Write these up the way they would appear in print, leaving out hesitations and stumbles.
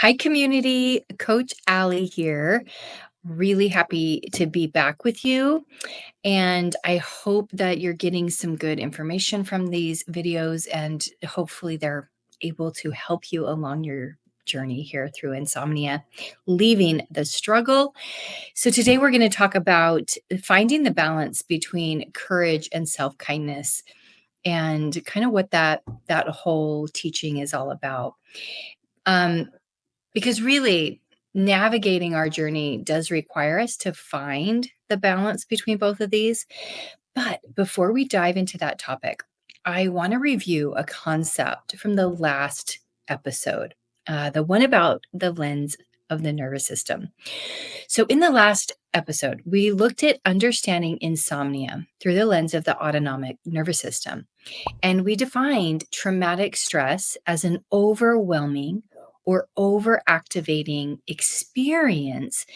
Hi, community. Coach Allie here. Really happy to be back with you. And I hope that you're getting some good information from these videos, and hopefully, they're able to help you along your journey here through insomnia, leaving the struggle. So, today we're going to talk about finding the balance between courage and self kindness and kind of what that whole teaching is all about. Um, because really, navigating our journey does require us to find the balance between both of these. But before we dive into that topic, I want to review a concept from the last episode, the one about the lens of the nervous system. So, in the last episode, we looked at understanding insomnia through the lens of the autonomic nervous system. And we defined traumatic stress as an overwhelming or overactivating experience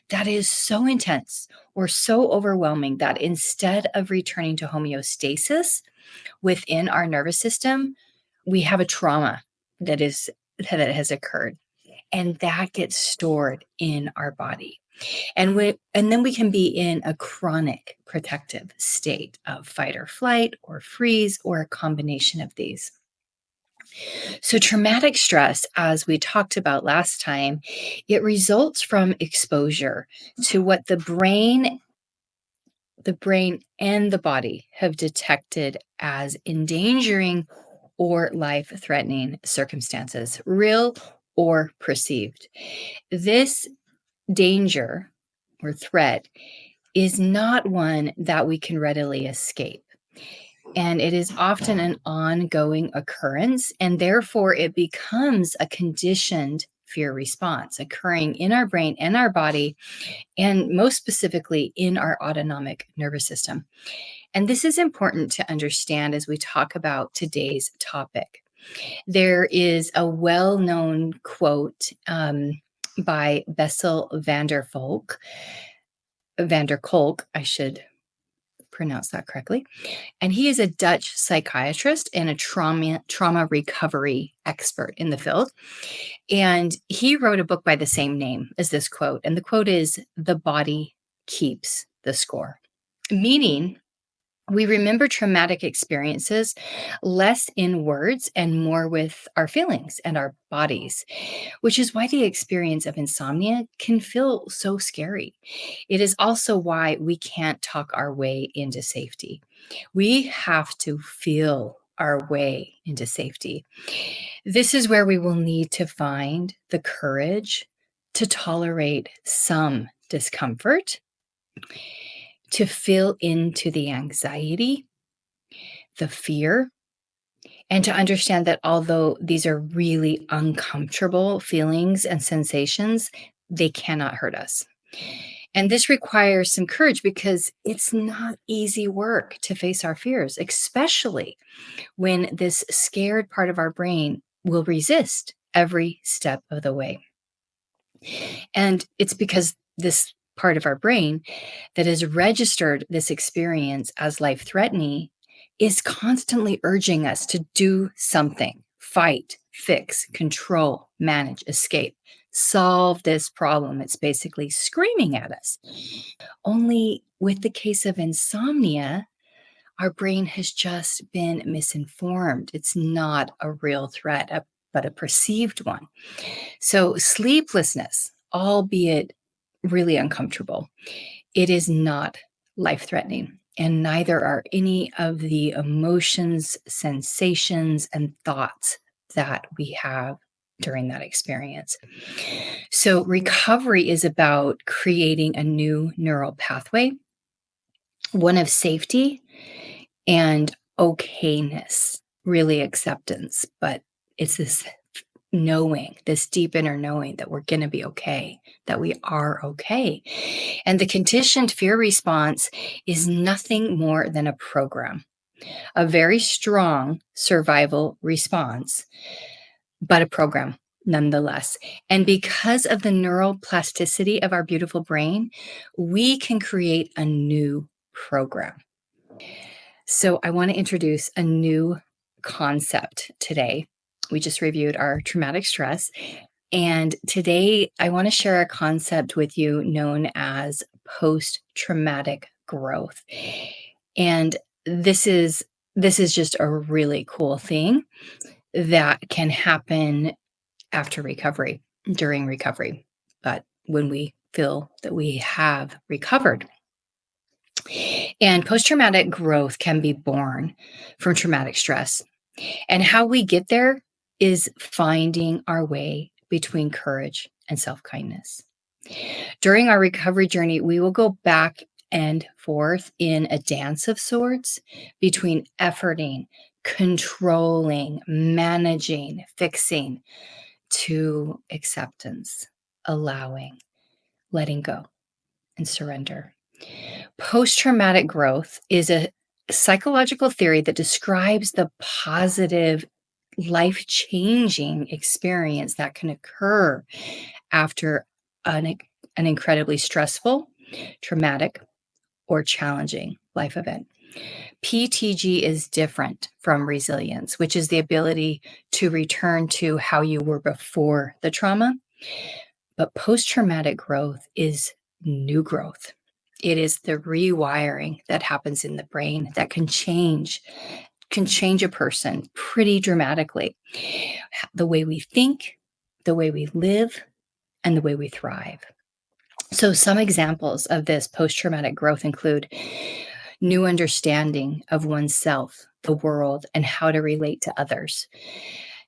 that is so intense or so overwhelming that instead of returning to homeostasis within our nervous system, we have a trauma that has occurred, and that gets stored in our body. And then we can be in a chronic protective state of fight or flight or freeze or a combination of these. So traumatic stress, as we talked about last time, it results from exposure to what the brain and the body have detected as endangering or life-threatening circumstances, real or perceived. This danger or threat is not one that we can readily escape. And it is often an ongoing occurrence, and therefore it becomes a conditioned fear response occurring in our brain and our body, and most specifically in our autonomic nervous system. And this is important to understand as we talk about today's topic. There is a well-known quote by Bessel van der Kolk, I should pronounce that correctly. And he is a Dutch psychiatrist and a trauma recovery expert in the field. And he wrote a book by the same name as this quote. And the quote is, "The body keeps the score," meaning we remember traumatic experiences less in words and more with our feelings and our bodies, which is why the experience of insomnia can feel so scary. It is also why we can't talk our way into safety. We have to feel our way into safety. This is where we will need to find the courage to tolerate some discomfort, to feel into the anxiety, the fear, and to understand that although these are really uncomfortable feelings and sensations, they cannot hurt us. And this requires some courage because it's not easy work to face our fears, especially when this scared part of our brain will resist every step of the way. And it's because this part of our brain that has registered this experience as life-threatening is constantly urging us to do something, fight, fix, control, manage, escape, solve this problem. It's basically screaming at us. Only with the case of insomnia, our brain has just been misinformed. It's not a real threat, but a perceived one. So sleeplessness, albeit really uncomfortable, it is not life-threatening, and neither are any of the emotions, sensations, and thoughts that we have during that experience. So recovery is about creating a new neural pathway, one of safety and okayness, really acceptance, but it's this knowing, this deep inner knowing that we're going to be okay, that we are okay. And the conditioned fear response is nothing more than a program, a very strong survival response, but a program nonetheless. And because of the neural plasticity of our beautiful brain, we can create a new program. So I want to introduce a new concept today. We just reviewed our traumatic stress, And today I want to share a concept with you known as post-traumatic growth. And this is this is just a really cool thing that can happen after recovery, during recovery, but when we feel that we have recovered. And post-traumatic growth can be born from traumatic stress. And how we get there is finding our way between courage and self-kindness. During our recovery journey, we will go back and forth in a dance of sorts between efforting, controlling, managing, fixing, to acceptance, allowing, letting go, and surrender. Post-traumatic growth is a psychological theory that describes the positive, life-changing experience that can occur after an incredibly stressful, traumatic, or challenging life event. PTG is different from resilience, which is the ability to return to how you were before the trauma. But post-traumatic growth is new growth. It is the rewiring that happens in the brain that can change a person pretty dramatically. The way we think, the way we live, and the way we thrive. So some examples of this post-traumatic growth include new understanding of oneself, the world, and how to relate to others,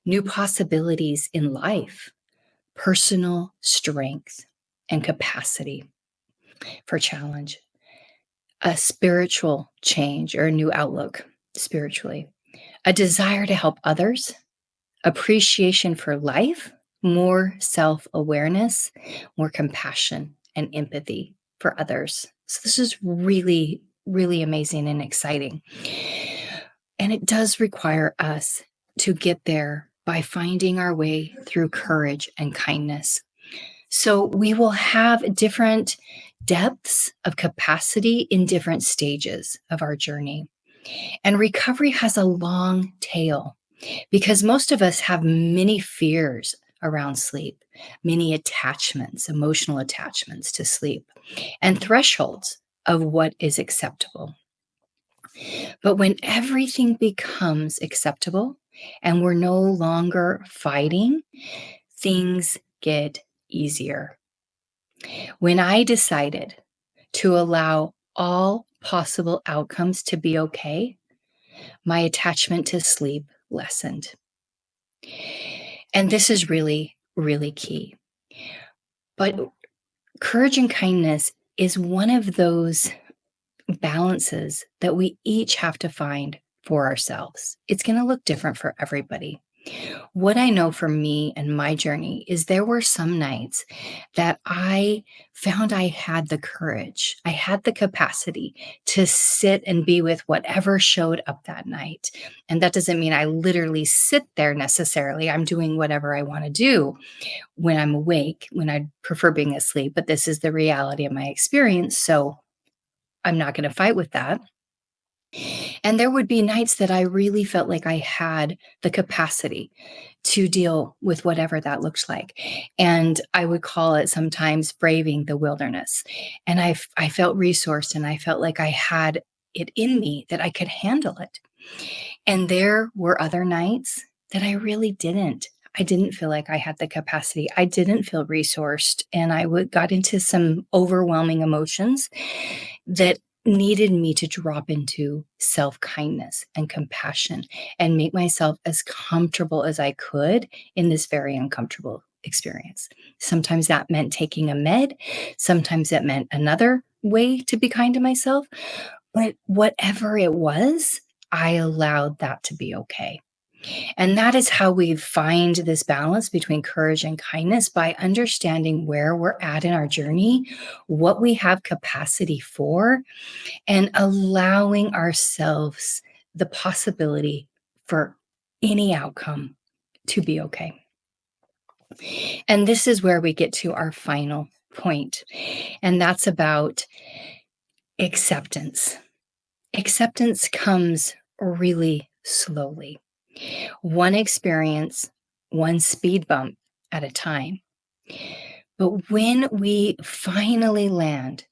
new possibilities in life, personal strength and capacity for challenge, a spiritual change or a new outlook spiritually, a desire to help others, appreciation for life, more self-awareness, more compassion and empathy for others. So this is really, really amazing and exciting. And it does require us to get there by finding our way through courage and kindness. So we will have different depths of capacity in different stages of our journey. And recovery has a long tail because most of us have many fears around sleep, many attachments, emotional attachments to sleep, and thresholds of what is acceptable. But when everything becomes acceptable and we're no longer fighting, things get easier. When I decided to allow all possible outcomes to be okay, my attachment to sleep lessened. And this is really, really key. But courage and kindness is one of those balances that we each have to find for ourselves. It's going to look different for everybody. What I know for me and my journey is there were some nights that I found I had the courage, I had the capacity to sit and be with whatever showed up that night. And that doesn't mean I literally sit there necessarily. I'm doing whatever I want to do when I'm awake, when I prefer being asleep, but this is the reality of my experience. So I'm not going to fight with that. And there would be nights that I really felt like I had the capacity to deal with whatever that looks like. And I would call it sometimes braving the wilderness. And I felt resourced and I felt like I had it in me that I could handle it. And there were other nights that I really didn't. I didn't feel like I had the capacity. I didn't feel resourced. And I got into some overwhelming emotions that needed me to drop into self-kindness and compassion and make myself as comfortable as I could in this very uncomfortable experience. Sometimes that meant taking a med. Sometimes it meant another way to be kind to myself. But whatever it was, I allowed that to be okay. And that is how we find this balance between courage and kindness, by understanding where we're at in our journey, what we have capacity for, and allowing ourselves the possibility for any outcome to be okay. And this is where we get to our final point, and that's about acceptance. Acceptance comes really slowly. One experience, one speed bump at a time. But when we finally land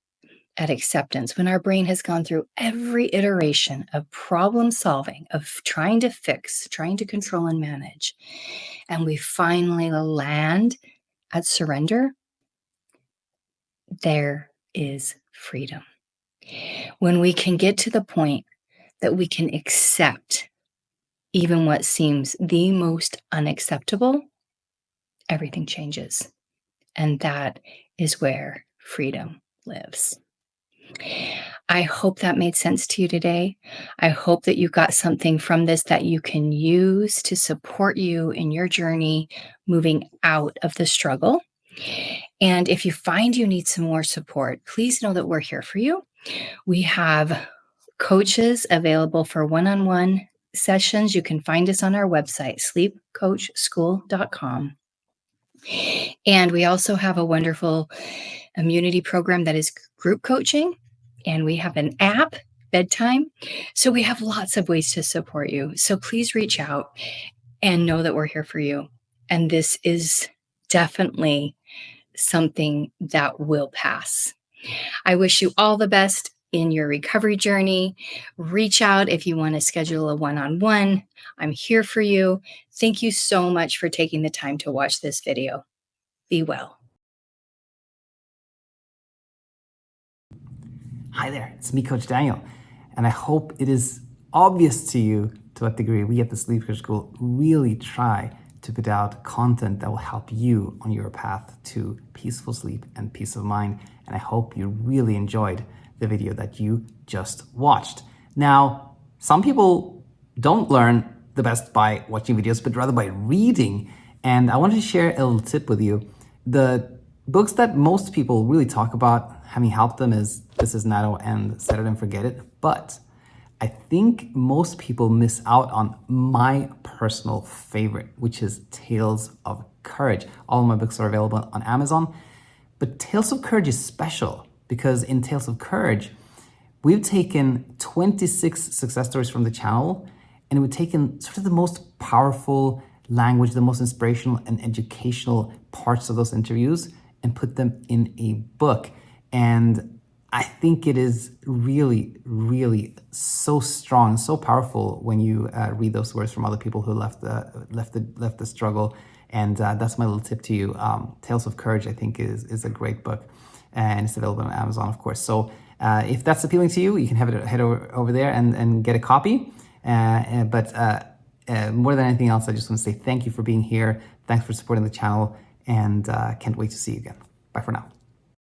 at acceptance, when our brain has gone through every iteration of problem solving, of trying to fix, trying to control and manage, and we finally land at surrender, there is freedom. When we can get to the point that we can accept even what seems the most unacceptable, everything changes. And that is where freedom lives. I hope that made sense to you today. I hope that you got something from this that you can use to support you in your journey moving out of the struggle. And if you find you need some more support, please know that we're here for you. We have coaches available for one-on-one sessions. You can find us on our website, sleepcoachschool.com. And we also have a wonderful immunity program that is group coaching. And we have an app, BedTyme. So we have lots of ways to support you. So please reach out and know that we're here for you. And this is definitely something that will pass. I wish you all the best in your recovery journey. Reach out if you want to schedule a one-on-one. I'm here for you. Thank you so much for taking the time to watch this video. Be well. Hi there, it's me, Coach Daniel, and I hope it is obvious to you to what degree we at the Sleep Coach School really try to put out content that will help you on your path to peaceful sleep and peace of mind. And I hope you really enjoyed the video that you just watched. Now, some people don't learn the best by watching videos, but rather by reading. And I wanted to share a little tip with you. The books that most people really talk about having helped them is This Is Narrow and Set It and Forget It. But I think most people miss out on my personal favorite, which is Tales of Courage. All of my books are available on Amazon. But Tales of Courage is special because in Tales of Courage, we've taken 26 success stories from the channel, and we've taken sort of the most powerful language, the most inspirational and educational parts of those interviews and put them in a book. And I think it is really, really so strong, so powerful when you read those words from other people who left the struggle. And that's my little tip to you. Tales of Courage, I think, is a great book, and it's available on Amazon, of course. So if that's appealing to you, you can head over there and get a copy. But more than anything else, I just want to say thank you for being here. Thanks for supporting the channel, and can't wait to see you again. Bye for now.